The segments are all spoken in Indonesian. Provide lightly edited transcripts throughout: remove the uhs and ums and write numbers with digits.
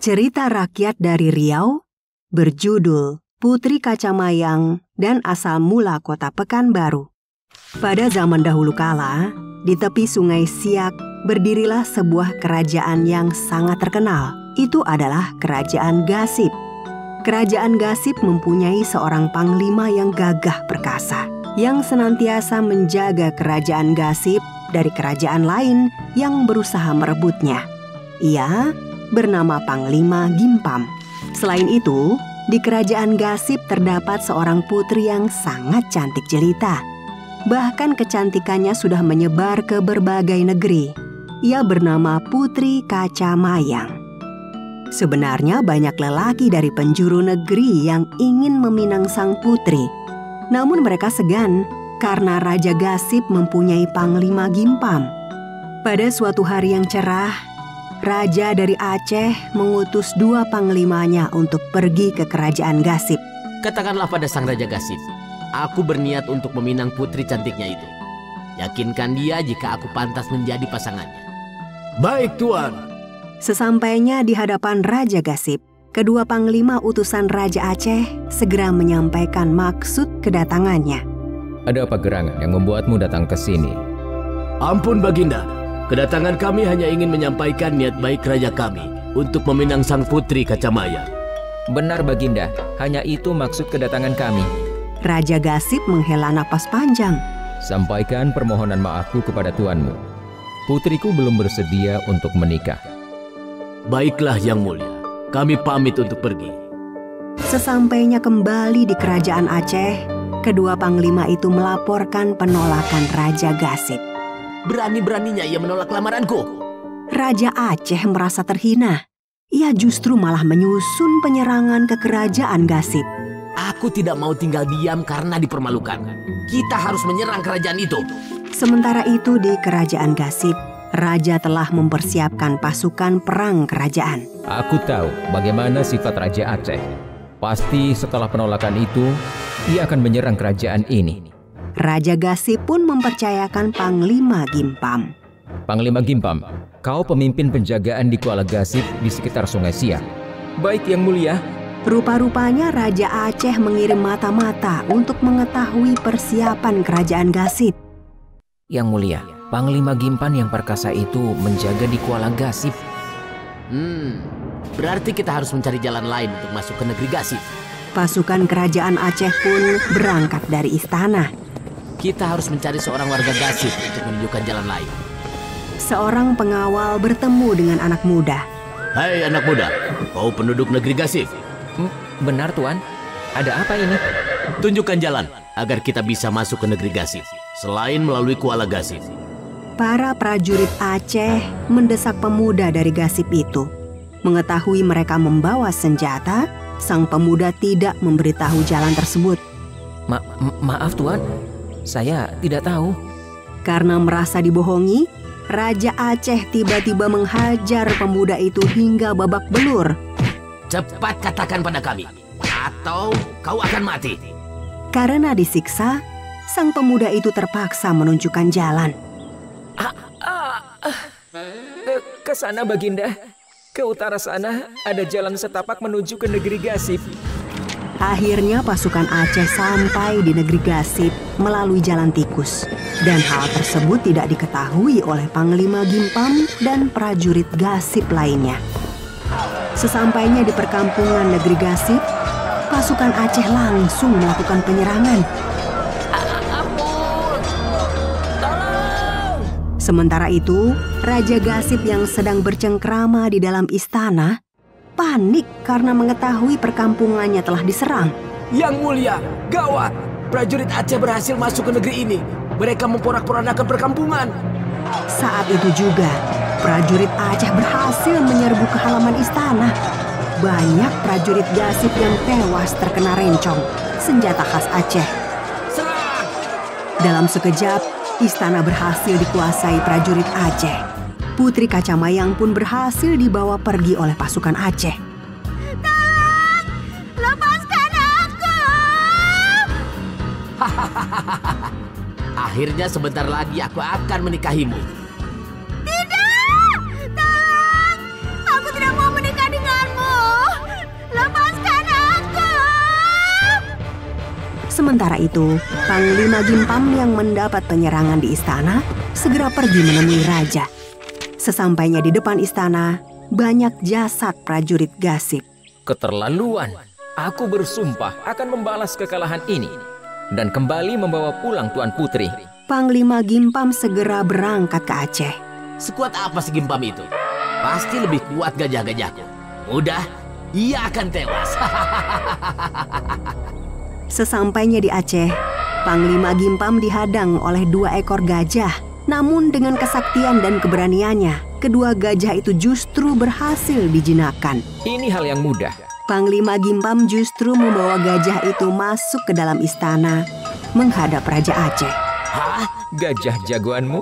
Cerita rakyat dari Riau berjudul Putri Kacamayang dan Asal Mula Kota Pekanbaru. Pada zaman dahulu kala, di tepi Sungai Siak berdirilah sebuah kerajaan yang sangat terkenal. Itu adalah Kerajaan Gasip. Kerajaan Gasip mempunyai seorang panglima yang gagah perkasa, yang senantiasa menjaga kerajaan Gasip dari kerajaan lain yang berusaha merebutnya. Ia bernama Panglima Gimpam. Selain itu, di kerajaan Gasip terdapat seorang putri yang sangat cantik jelita. Bahkan kecantikannya sudah menyebar ke berbagai negeri. Ia bernama Putri Kacamayang. Sebenarnya banyak lelaki dari penjuru negeri yang ingin meminang sang putri. Namun mereka segan karena Raja Gasip mempunyai Panglima Gimpam. Pada suatu hari yang cerah, Raja dari Aceh mengutus 2 panglimanya untuk pergi ke kerajaan Gasip. Katakanlah pada sang Raja Gasip, aku berniat untuk meminang putri cantiknya itu. Yakinkan dia jika aku pantas menjadi pasangannya. Baik, Tuan. Sesampainya di hadapan Raja Gasip, kedua panglima utusan Raja Aceh segera menyampaikan maksud kedatangannya. Ada apa gerangan yang membuatmu datang ke sini? Ampun, Baginda. Kedatangan kami hanya ingin menyampaikan niat baik raja kami untuk meminang sang putri Kacamayang. Benar, Baginda. Hanya itu maksud kedatangan kami. Raja Gasip menghela napas panjang. Sampaikan permohonan maafku kepada tuanmu. Putriku belum bersedia untuk menikah. Baiklah, Yang Mulia. Kami pamit untuk pergi. Sesampainya kembali di kerajaan Aceh, kedua panglima itu melaporkan penolakan Raja Gasip. Berani-beraninya ia menolak lamaranku. Raja Aceh merasa terhina. Ia justru malah menyusun penyerangan ke kerajaan Gasip. Aku tidak mau tinggal diam karena dipermalukan. Kita harus menyerang kerajaan itu. Sementara itu di kerajaan Gasip, Raja telah mempersiapkan pasukan perang kerajaan. Aku tahu bagaimana sifat Raja Aceh. Pasti setelah penolakan itu, ia akan menyerang kerajaan ini. Raja Gasip pun mempercayakan Panglima Gimpam. Panglima Gimpam, kau pemimpin penjagaan di Kuala Gasip di sekitar Sungai Siak. Baik, Yang Mulia. Rupa-rupanya Raja Aceh mengirim mata-mata untuk mengetahui persiapan kerajaan Gasip. Yang Mulia, Panglima Gimpam yang perkasa itu menjaga di Kuala Gasip. Berarti kita harus mencari jalan lain untuk masuk ke negeri Gasip. Pasukan kerajaan Aceh pun berangkat dari istana. Kita harus mencari seorang warga Gasip untuk menunjukkan jalan lain. Seorang pengawal bertemu dengan anak muda. Hai anak muda, kau penduduk negeri Gasip? Benar, Tuan. Ada apa ini? Tunjukkan jalan agar kita bisa masuk ke negeri Gasip, selain melalui Kuala Gasip. Para prajurit Aceh mendesak pemuda dari Gasip itu. Mengetahui mereka membawa senjata, sang pemuda tidak memberitahu jalan tersebut. Maaf, Tuan. Saya tidak tahu. Karena merasa dibohongi, Raja Aceh tiba-tiba menghajar pemuda itu hingga babak belur. Cepat katakan pada kami, atau kau akan mati. Karena disiksa, sang pemuda itu terpaksa menunjukkan jalan. Ke sana, Baginda. Ke utara sana ada jalan setapak menuju ke negeri Gasip. Akhirnya pasukan Aceh sampai di negeri Gasip melalui jalan tikus. Dan hal tersebut tidak diketahui oleh Panglima Gimpam dan prajurit Gasip lainnya. Sesampainya di perkampungan negeri Gasip, pasukan Aceh langsung melakukan penyerangan. Ampun! Tolong! Sementara itu, Raja Gasip yang sedang bercengkrama di dalam istana panik karena mengetahui perkampungannya telah diserang. Yang Mulia, gawat! Prajurit Aceh berhasil masuk ke negeri ini. Mereka memporak-porandakan perkampungan. Saat itu juga, prajurit Aceh berhasil menyerbu ke halaman istana. Banyak prajurit Gasip yang tewas terkena rencong, senjata khas Aceh. Serang! Dalam sekejap, istana berhasil dikuasai prajurit Aceh. Putri Kacamayang pun berhasil dibawa pergi oleh pasukan Aceh. Tolong! Lepaskan aku! Akhirnya sebentar lagi aku akan menikahimu. Tidak! Tolong! Aku tidak mau menikah denganmu! Sementara itu, Panglima Gimpam yang mendapat penyerangan di istana segera pergi menemui raja. Sesampainya di depan istana, banyak jasad prajurit Gasip. Keterlaluan. Aku bersumpah akan membalas kekalahan ini dan kembali membawa pulang Tuan Putri. Panglima Gimpam segera berangkat ke Aceh. Sekuat apa si Gimpam itu? Pasti lebih kuat gajah-gajahku. Mudah, ia akan tewas. Sesampainya di Aceh, Panglima Gimpam dihadang oleh 2 ekor gajah. Namun dengan kesaktian dan keberaniannya, kedua gajah itu justru berhasil dijinakkan. Ini hal yang mudah. Panglima Gimpam justru membawa gajah itu masuk ke dalam istana menghadap Raja Aceh. Hah? Gajah jagoanmu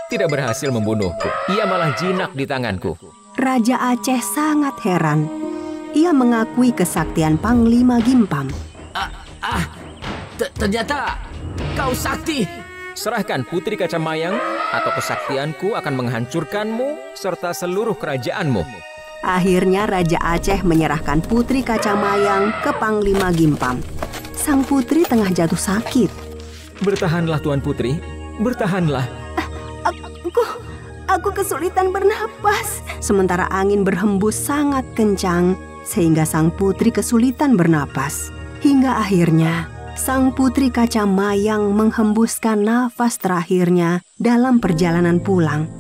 tidak berhasil membunuhku. Ia malah jinak di tanganku. Raja Aceh sangat heran. Ia mengakui kesaktian Panglima Gimpam. Ternyata kau sakti. Serahkan Putri Kacamayang atau kesaktianku akan menghancurkanmu serta seluruh kerajaanmu. Akhirnya Raja Aceh menyerahkan Putri Kacamayang ke Panglima Gimpam. Sang putri tengah jatuh sakit. Bertahanlah Tuan Putri, bertahanlah. Aku kesulitan bernapas. Sementara angin berhembus sangat kencang sehingga sang putri kesulitan bernapas. Hingga akhirnya sang Putri Kacamayang menghembuskan nafas terakhirnya dalam perjalanan pulang.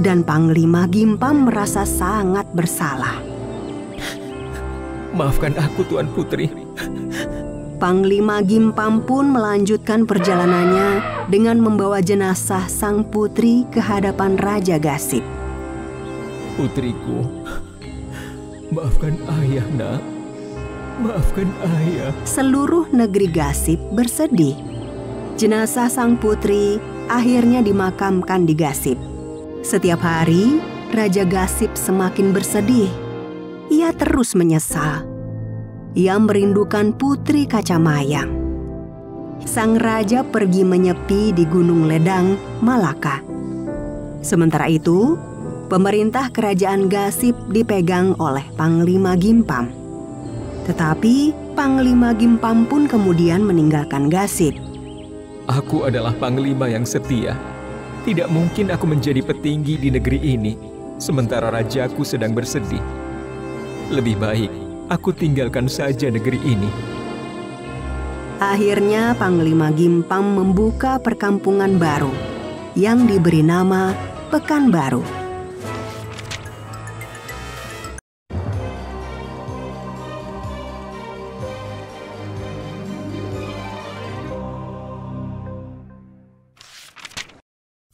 Dan Panglima Gimpam merasa sangat bersalah. Maafkan aku Tuan Putri. Panglima Gimpam pun melanjutkan perjalanannya dengan membawa jenazah sang putri ke hadapan Raja Gasip. Putriku, maafkan ayah, nak. Maafkan ayah. Seluruh negeri Gasip bersedih. Jenazah sang putri akhirnya dimakamkan di Gasip. Setiap hari, Raja Gasip semakin bersedih. Ia terus menyesal. Ia merindukan Putri Kacamayang. Sang raja pergi menyepi di Gunung Ledang, Malaka. Sementara itu, pemerintah kerajaan Gasip dipegang oleh Panglima Gimpam. Tetapi Panglima Gimpam pun kemudian meninggalkan Gasip. Aku adalah panglima yang setia. Tidak mungkin aku menjadi petinggi di negeri ini, sementara rajaku sedang bersedih. Lebih baik aku tinggalkan saja negeri ini. Akhirnya Panglima Gimpam membuka perkampungan baru yang diberi nama Pekanbaru.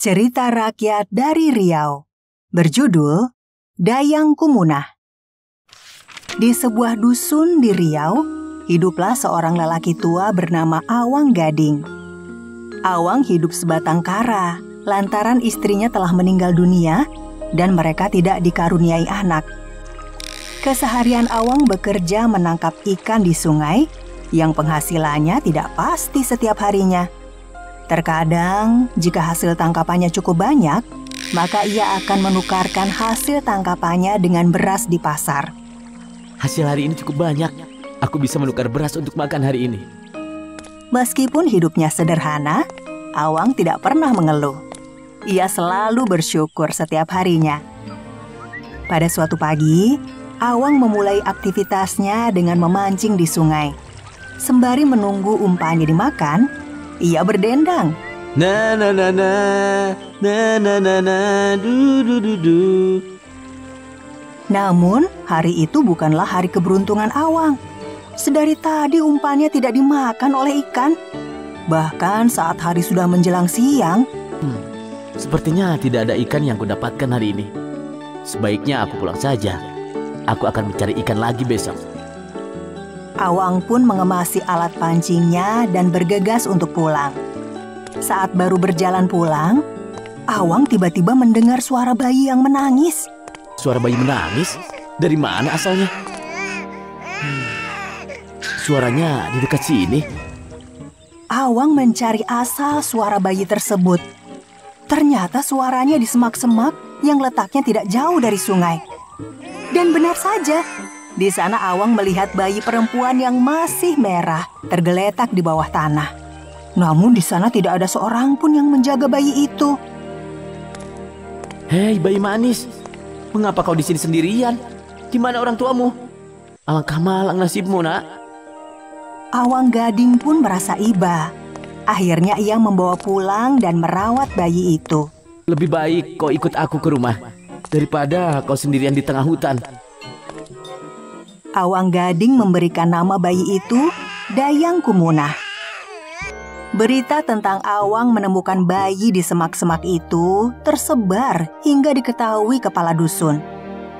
Cerita rakyat dari Riau, berjudul Dayang Kumunah. Di sebuah dusun di Riau, hiduplah seorang lelaki tua bernama Awang Gading. Awang hidup sebatang kara, lantaran istrinya telah meninggal dunia dan mereka tidak dikaruniai anak. Keseharian Awang bekerja menangkap ikan di sungai, yang penghasilannya tidak pasti setiap harinya. Terkadang, jika hasil tangkapannya cukup banyak, maka ia akan menukarkan hasil tangkapannya dengan beras di pasar. Hasil hari ini cukup banyak. Aku bisa menukar beras untuk makan hari ini. Meskipun hidupnya sederhana, Awang tidak pernah mengeluh. Ia selalu bersyukur setiap harinya. Pada suatu pagi, Awang memulai aktivitasnya dengan memancing di sungai. Sembari menunggu umpannya dimakan, ia berdendang. Na na na na na na na na du du du du. Namun, hari itu bukanlah hari keberuntungan Awang. Sedari tadi umpannya tidak dimakan oleh ikan. Bahkan saat hari sudah menjelang siang, Sepertinya tidak ada ikan yang kudapatkan hari ini. Sebaiknya aku pulang saja. Aku akan mencari ikan lagi besok. Awang pun mengemasi alat pancingnya dan bergegas untuk pulang. Saat baru berjalan pulang, Awang tiba-tiba mendengar suara bayi yang menangis. Suara bayi menangis? Dari mana asalnya? Suaranya di dekat sini. Awang mencari asal suara bayi tersebut. Ternyata suaranya di semak-semak yang letaknya tidak jauh dari sungai. Dan benar saja, Di sana Awang melihat bayi perempuan yang masih merah tergeletak di bawah tanah. Namun di sana tidak ada seorang pun yang menjaga bayi itu. Hei bayi manis, mengapa kau di sini sendirian? Di mana orang tuamu? Alangkah malang nasibmu, nak. Awang Gading pun merasa iba. Akhirnya ia membawa pulang dan merawat bayi itu. Lebih baik kau ikut aku ke rumah daripada kau sendirian di tengah hutan. Awang Gading memberikan nama bayi itu Dayang Kumunah. Berita tentang Awang menemukan bayi di semak-semak itu tersebar hingga diketahui kepala dusun.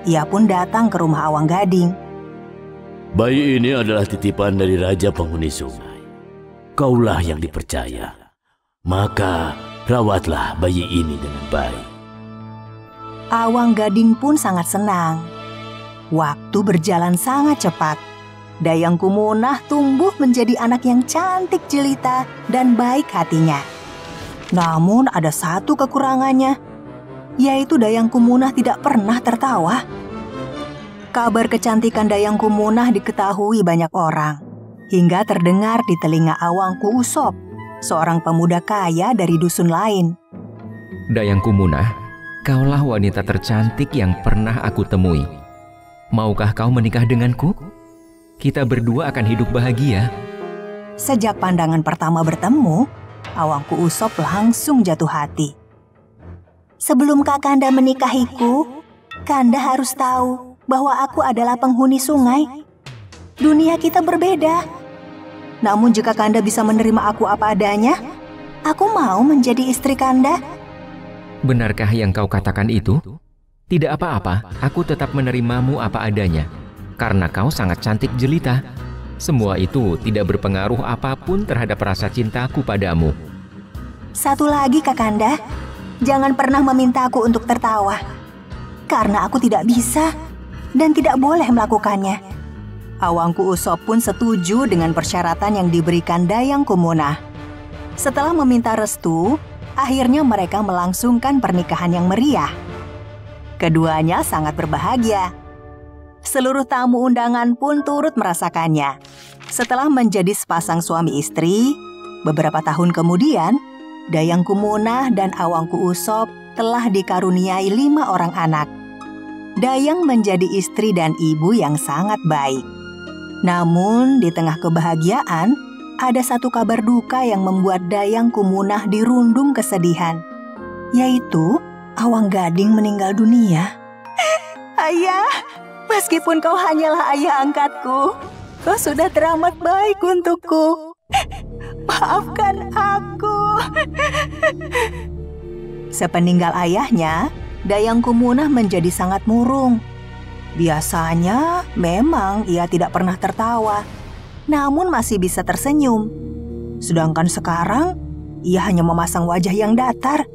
Ia pun datang ke rumah Awang Gading. Bayi ini adalah titipan dari Raja Penghuni Sungai. Kaulah yang dipercaya. Maka rawatlah bayi ini dengan baik. Awang Gading pun sangat senang. Waktu berjalan sangat cepat. Dayang Kumunah tumbuh menjadi anak yang cantik jelita dan baik hatinya. Namun ada satu kekurangannya, yaitu Dayang Kumunah tidak pernah tertawa. Kabar kecantikan Dayang Kumunah diketahui banyak orang, hingga terdengar di telinga Awangku Usop, seorang pemuda kaya dari dusun lain. Dayang Kumunah, kaulah wanita tercantik yang pernah aku temui. Maukah kau menikah denganku? Kita berdua akan hidup bahagia. Sejak pandangan pertama bertemu, Awangku Usop langsung jatuh hati. Sebelum Kakanda menikahiku, Kanda harus tahu bahwa aku adalah penghuni sungai. Dunia kita berbeda. Namun jika Kanda bisa menerima aku apa adanya, aku mau menjadi istri Kanda. Benarkah yang kau katakan itu? Tidak apa-apa, aku tetap menerimamu apa adanya. Karena kau sangat cantik jelita. Semua itu tidak berpengaruh apapun terhadap rasa cintaku padamu. Satu lagi Kakanda, jangan pernah meminta aku untuk tertawa. Karena aku tidak bisa dan tidak boleh melakukannya. Awangku Usop pun setuju dengan persyaratan yang diberikan Dayang Kumunah. Setelah meminta restu, akhirnya mereka melangsungkan pernikahan yang meriah. Keduanya sangat berbahagia. Seluruh tamu undangan pun turut merasakannya. Setelah menjadi sepasang suami istri, beberapa tahun kemudian, Dayang Kumunah dan Awangku Usop telah dikaruniai 5 orang anak. Dayang menjadi istri dan ibu yang sangat baik. Namun di tengah kebahagiaan, ada satu kabar duka yang membuat Dayang Kumunah dirundung kesedihan, yaitu Awang Gading meninggal dunia. Ayah, meskipun kau hanyalah ayah angkatku, kau sudah teramat baik untukku. Maafkan aku. Sepeninggal ayahnya, Dayang Kumunah menjadi sangat murung. Biasanya memang ia tidak pernah tertawa, namun masih bisa tersenyum. Sedangkan sekarang, ia hanya memasang wajah yang datar.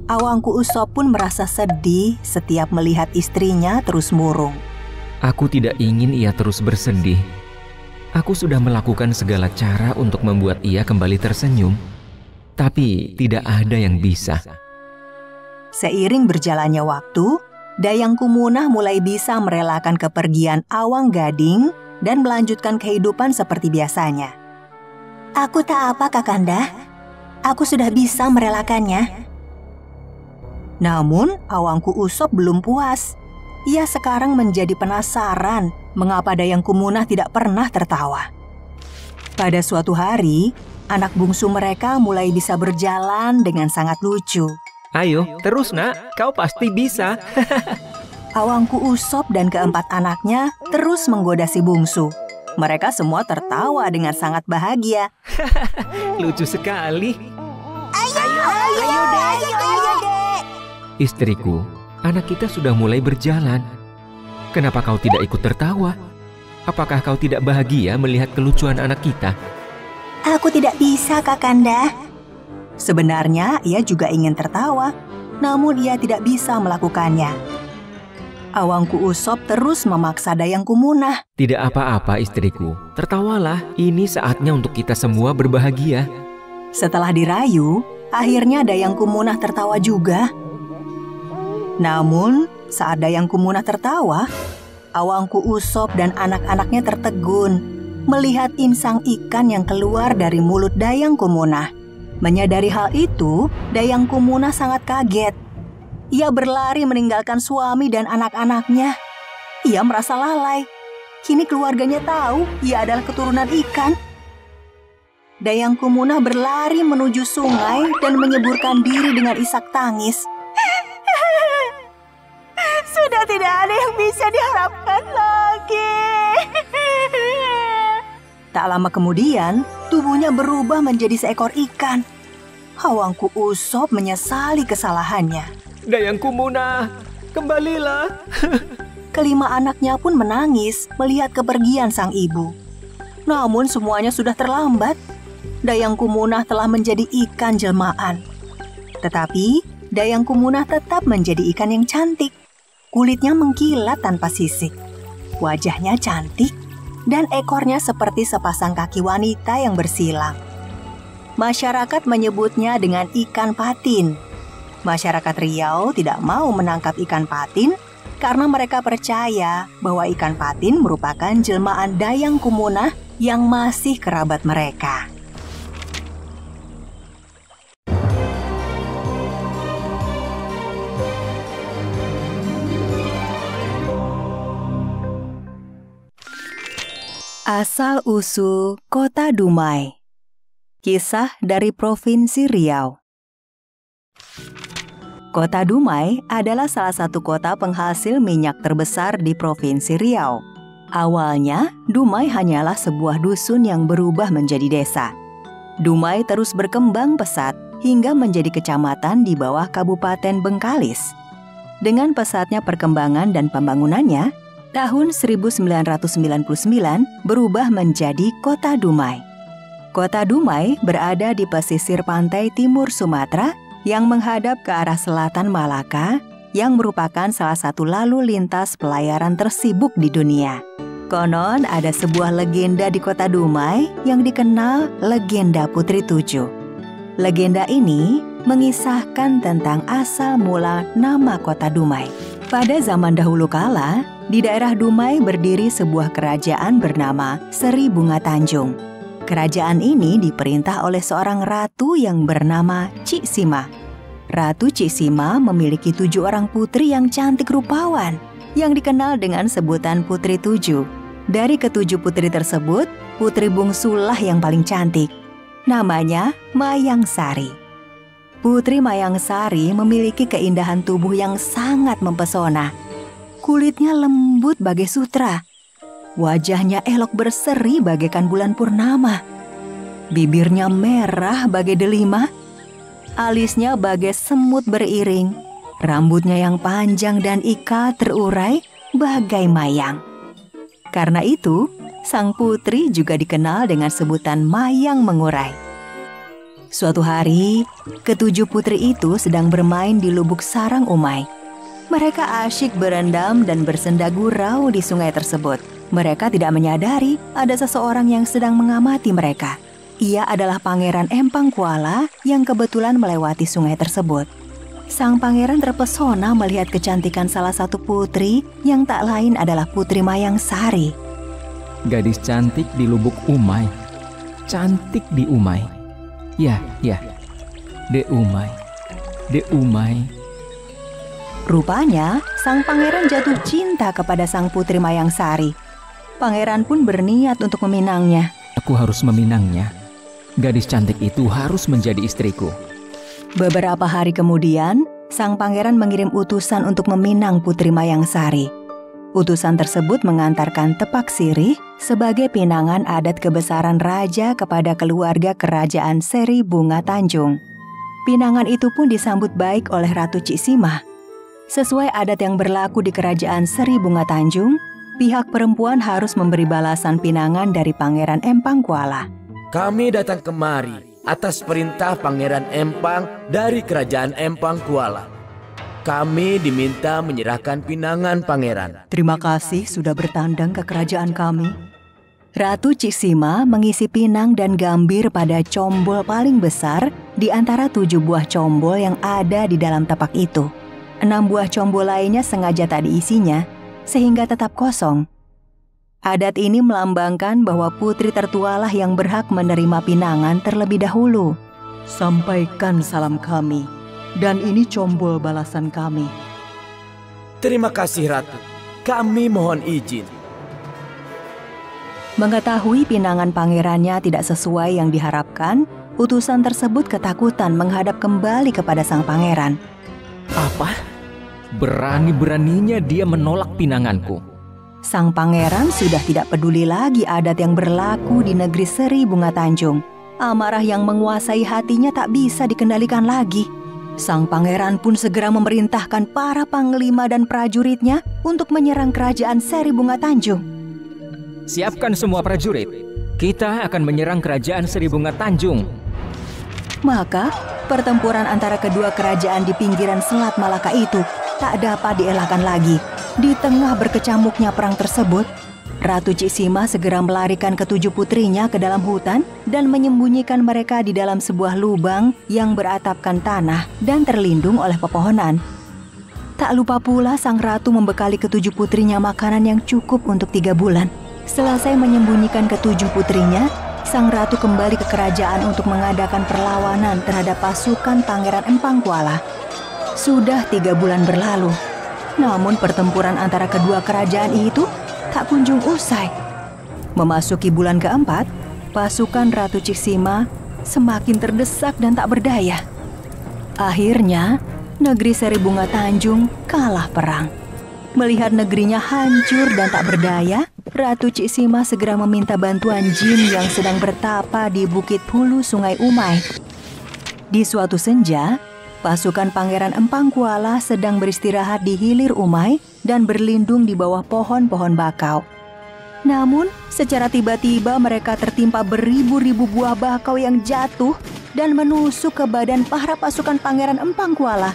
Awangku Usop pun merasa sedih setiap melihat istrinya terus murung. Aku tidak ingin ia terus bersedih. Aku sudah melakukan segala cara untuk membuat ia kembali tersenyum, tapi tidak ada yang bisa. Seiring berjalannya waktu, Dayang Kumunah mulai bisa merelakan kepergian Awang Gading dan melanjutkan kehidupan seperti biasanya. Aku tak apa, Kakanda. Aku sudah bisa merelakannya. Namun, Awangku Usop belum puas. Ia sekarang menjadi penasaran mengapa Dayang Kumunah tidak pernah tertawa. Pada suatu hari, anak bungsu mereka mulai bisa berjalan dengan sangat lucu. Ayo, terus nak, kau pasti bisa. Awangku Usop dan keempat anaknya terus menggoda si bungsu. Mereka semua tertawa dengan sangat bahagia. Lucu sekali. Ayo, Dek. Istriku, anak kita sudah mulai berjalan. Kenapa kau tidak ikut tertawa? Apakah kau tidak bahagia melihat kelucuan anak kita? Aku tidak bisa, Kakanda. Sebenarnya ia juga ingin tertawa, namun ia tidak bisa melakukannya. Awangku Usop terus memaksa Dayang Kumunah. Tidak apa-apa istriku, tertawalah. Ini saatnya untuk kita semua berbahagia. Setelah dirayu, akhirnya Dayang Kumunah tertawa juga. Namun, saat Dayang Kumunah tertawa, Awangku Usop dan anak-anaknya tertegun melihat insang ikan yang keluar dari mulut Dayang Kumunah. Menyadari hal itu, Dayang Kumunah sangat kaget. Ia berlari meninggalkan suami dan anak-anaknya. Ia merasa lalai. Kini keluarganya tahu ia adalah keturunan ikan. Dayang Kumunah berlari menuju sungai dan menyeburkan diri dengan isak tangis. Sudah tidak ada yang bisa diharapkan lagi. Tak lama kemudian, tubuhnya berubah menjadi seekor ikan. Awangku Usop menyesali kesalahannya. Dayang Kumunah, kembalilah. Kelima anaknya pun menangis melihat kepergian sang ibu. Namun semuanya sudah terlambat. Dayang Kumunah telah menjadi ikan jelmaan. Tetapi Dayang Kumunah tetap menjadi ikan yang cantik. Kulitnya mengkilat tanpa sisik. Wajahnya cantik dan ekornya seperti sepasang kaki wanita yang bersilang. Masyarakat menyebutnya dengan ikan patin. Masyarakat Riau tidak mau menangkap ikan patin karena mereka percaya bahwa ikan patin merupakan jelmaan Dayang Kumunah yang masih kerabat mereka. Asal-usul Kota Dumai. Kisah dari Provinsi Riau. Kota Dumai adalah salah satu kota penghasil minyak terbesar di Provinsi Riau. Awalnya, Dumai hanyalah sebuah dusun yang berubah menjadi desa. Dumai terus berkembang pesat hingga menjadi kecamatan di bawah Kabupaten Bengkalis. Dengan pesatnya perkembangan dan pembangunannya, tahun 1999 berubah menjadi Kota Dumai. Kota Dumai berada di pesisir pantai timur Sumatera yang menghadap ke arah selatan Malaka, yang merupakan salah satu lalu lintas pelayaran tersibuk di dunia. Konon ada sebuah legenda di Kota Dumai yang dikenal legenda Putri Tujuh. Legenda ini mengisahkan tentang asal mula nama Kota Dumai. Pada zaman dahulu kala, di daerah Dumai berdiri sebuah kerajaan bernama Seri Bunga Tanjung. Kerajaan ini diperintah oleh seorang ratu yang bernama Cik Sima. Ratu Cik Sima memiliki 7 orang putri yang cantik rupawan, yang dikenal dengan sebutan Putri Tujuh. Dari ke-7 putri tersebut, putri bungsulah yang paling cantik. Namanya Mayang Sari. Putri Mayang Sari memiliki keindahan tubuh yang sangat mempesona. Kulitnya lembut bagai sutra. Wajahnya elok berseri bagaikan bulan purnama. Bibirnya merah bagai delima. Alisnya bagai semut beriring. Rambutnya yang panjang dan ikal terurai bagai mayang. Karena itu, sang putri juga dikenal dengan sebutan Mayang Mengurai. Suatu hari, ke-7 putri itu sedang bermain di Lubuk Sarang Umai. Mereka asyik berendam dan bersenda gurau di sungai tersebut. Mereka tidak menyadari ada seseorang yang sedang mengamati mereka. Ia adalah Pangeran Empang Kuala yang kebetulan melewati sungai tersebut. Sang pangeran terpesona melihat kecantikan salah satu putri yang tak lain adalah Putri Mayang Sari. Gadis cantik di Lubuk Umai. Cantik di Umai. Ya, De Umai. Rupanya, sang pangeran jatuh cinta kepada sang Putri Mayang Sari. Pangeran pun berniat untuk meminangnya. Aku harus meminangnya. Gadis cantik itu harus menjadi istriku. Beberapa hari kemudian, sang pangeran mengirim utusan untuk meminang Putri Mayang Sari. Utusan tersebut mengantarkan tepak sirih sebagai pinangan adat kebesaran raja kepada keluarga kerajaan Seri Bunga Tanjung. Pinangan itu pun disambut baik oleh Ratu Cik Sima. Sesuai adat yang berlaku di kerajaan Seri Bunga Tanjung, pihak perempuan harus memberi balasan pinangan dari Pangeran Empang Kuala. Kami datang kemari atas perintah Pangeran Empang dari Kerajaan Empang Kuala. Kami diminta menyerahkan pinangan pangeran. Terima kasih sudah bertandang ke kerajaan kami. Ratu Cik Sima mengisi pinang dan gambir pada combol paling besar di antara 7 buah combol yang ada di dalam tepak itu. 6 buah combol lainnya sengaja tak diisinya sehingga tetap kosong. Adat ini melambangkan bahwa putri tertualah yang berhak menerima pinangan terlebih dahulu. Sampaikan salam kami, dan ini combol balasan kami. Terima kasih Ratu. Kami mohon izin. Mengetahui pinangan pangerannya tidak sesuai yang diharapkan, utusan tersebut ketakutan menghadap kembali kepada sang pangeran. Apa? Berani-beraninya dia menolak pinanganku. Sang pangeran sudah tidak peduli lagi adat yang berlaku di negeri Seri Bunga Tanjung. Amarah yang menguasai hatinya tak bisa dikendalikan lagi. Sang pangeran pun segera memerintahkan para panglima dan prajuritnya untuk menyerang kerajaan Seri Bunga Tanjung. Siapkan semua prajurit. Kita akan menyerang kerajaan Seri Bunga Tanjung. Maka, pertempuran antara kedua kerajaan di pinggiran Selat Malaka itu tak dapat dielakkan lagi. Di tengah berkecamuknya perang tersebut, Ratu Cisima segera melarikan ketujuh putrinya ke dalam hutan dan menyembunyikan mereka di dalam sebuah lubang yang beratapkan tanah dan terlindung oleh pepohonan. Tak lupa pula sang ratu membekali ketujuh putrinya makanan yang cukup untuk 3 bulan. Selesai menyembunyikan ketujuh putrinya, sang ratu kembali ke kerajaan untuk mengadakan perlawanan terhadap pasukan Pangeran Empang Kuala. Sudah 3 bulan berlalu, namun pertempuran antara kedua kerajaan itu tak kunjung usai. Memasuki bulan keempat, pasukan Ratu Cisima semakin terdesak dan tak berdaya. Akhirnya, negeri Seri Bunga Tanjung kalah perang. Melihat negerinya hancur dan tak berdaya, Ratu Cisima segera meminta bantuan jin yang sedang bertapa di Bukit Hulu Sungai Umai. Di suatu senja, pasukan Pangeran Empang Kuala sedang beristirahat di hilir Umai dan berlindung di bawah pohon-pohon bakau. Namun, secara tiba-tiba mereka tertimpa beribu-ribu buah bakau yang jatuh dan menusuk ke badan para pasukan Pangeran Empang Kuala.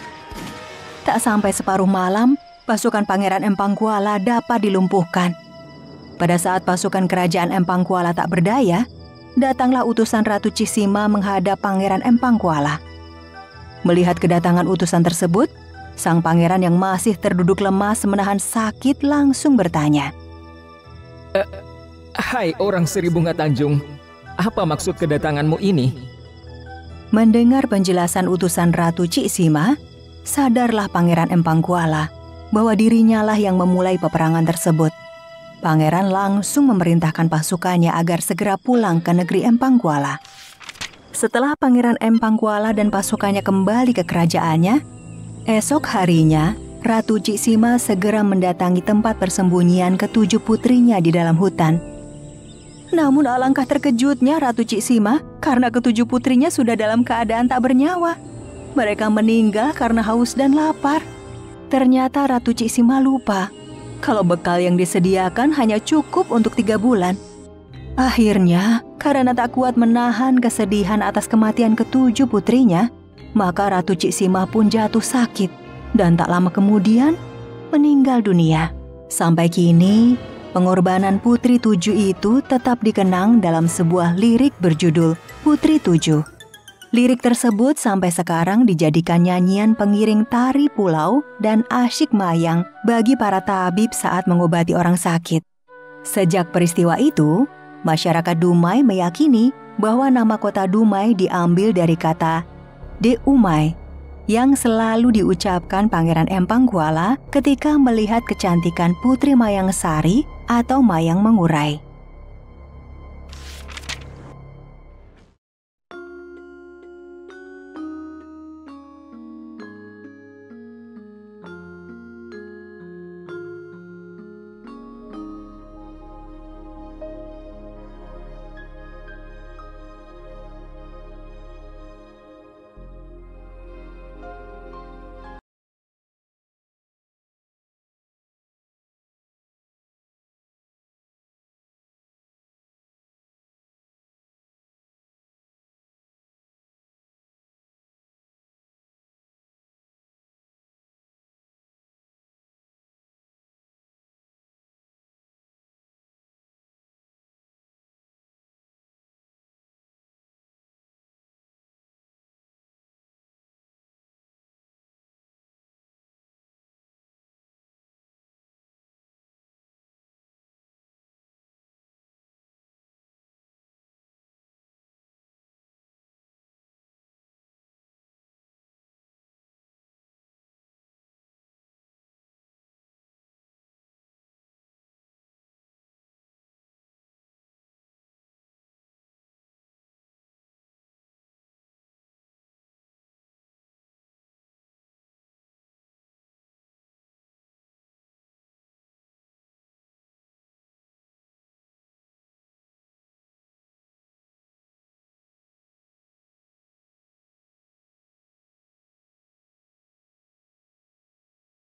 Tak sampai separuh malam, pasukan Pangeran Empang Kuala dapat dilumpuhkan. Pada saat pasukan kerajaan Empang Kuala tak berdaya, datanglah utusan Ratu Cisima menghadap Pangeran Empang Kuala. Melihat kedatangan utusan tersebut, sang pangeran yang masih terduduk lemas menahan sakit langsung bertanya. Hai orang Seri Bunga Tanjung, apa maksud kedatanganmu ini? Mendengar penjelasan utusan Ratu Cisima, sadarlah Pangeran Empang Kuala bahwa dirinya lah yang memulai peperangan tersebut. Pangeran langsung memerintahkan pasukannya agar segera pulang ke negeri Empang Kuala. Setelah Pangeran Empang Kuala dan pasukannya kembali ke kerajaannya, esok harinya Ratu Cisima segera mendatangi tempat persembunyian ketujuh putrinya di dalam hutan. Namun alangkah terkejutnya Ratu Cisima karena ketujuh putrinya sudah dalam keadaan tak bernyawa. Mereka meninggal karena haus dan lapar. Ternyata Ratu Cisima lupa kalau bekal yang disediakan hanya cukup untuk 3 bulan. Akhirnya, karena tak kuat menahan kesedihan atas kematian ketujuh putrinya, maka Ratu Cisima pun jatuh sakit dan tak lama kemudian meninggal dunia. Sampai kini, pengorbanan Putri Tujuh itu tetap dikenang dalam sebuah lirik berjudul Putri Tujuh. Lirik tersebut sampai sekarang dijadikan nyanyian pengiring tari pulau dan asyik mayang bagi para tabib saat mengobati orang sakit. Sejak peristiwa itu, masyarakat Dumai meyakini bahwa nama kota Dumai diambil dari kata De Umai yang selalu diucapkan Pangeran Empang Kuala ketika melihat kecantikan Putri Mayang Sari atau Mayang Mengurai.